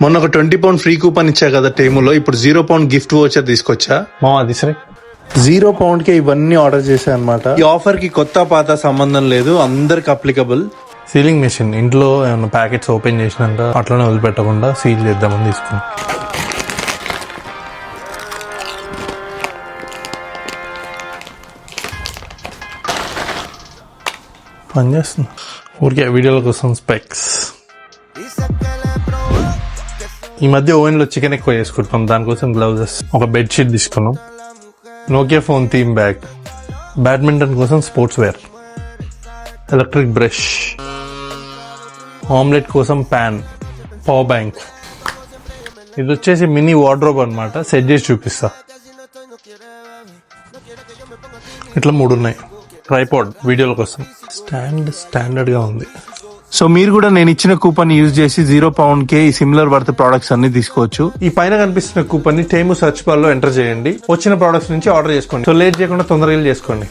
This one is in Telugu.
మొన్న ఒక 20 పౌండ్ ఫ్రీ కూపన్ ఇచ్చా కదా టేములో, ఇప్పుడు 0 పౌండ్ గిఫ్ట్ వోచర్ తీసుకొచ్చా. అది సరే 0 పౌండ్ కే ఇవన్నీ ఆర్డర్ చేశా అనమాట. ఈ ఆఫర్ కి కొత్త పాత సంబంధం లేదు, అందరికి అప్లికబుల్. సీలింగ్ మెషిన్ ఇంట్లో ఏమైనా ప్యాకెట్స్ ఓపెన్ చేసినాక అట్లనే వదిలిపెట్టకుండా సీల్ చేద్దామని తీసుకున్నాం. పనిచేస్తుంది. ఊరికే వీడియోల కోసం స్పెక్స్. ఈ మధ్య ఓవెన్ లో చికెన్ ఎక్కువ చేసుకుంటాం, దానికోసం గ్లౌజెస్, ఒక బెడ్షీట్ తీసుకున్నాం, Nokia phone theme bag, badminton కోసం sports wear, electric brush, omelette కోసం ప్యాన్, పవర్ బ్యాంక్. ఇది వచ్చేసి మినీ వార్డ్రోబ్ అనమాట, సెట్ చేసి చూపిస్తా. ఇట్లా 3 ఉన్నాయి. ట్రైపాడ్ వీడియోల కోసం, స్టాండర్డ్ గా ఉంది. సో మీరు కూడా నేను ఇచ్చిన కూపన్ యూజ్ చేసి 0 పౌండ్ కే ఈ సిమిలర్ వర్త్ ప్రొడక్ట్స్ అన్ని తీసుకోవచ్చు. ఈ పైన కనిపిస్తున్న కూపన్ ని టేము సర్చ్ బార్ లో ఎంటర్ చేయండి. వచ్చిన ప్రొడక్ట్స్ నుంచి ఆర్డర్ చేసుకోండి. సో లేట్ చేయకుండా తొందరగా చేసుకోండి.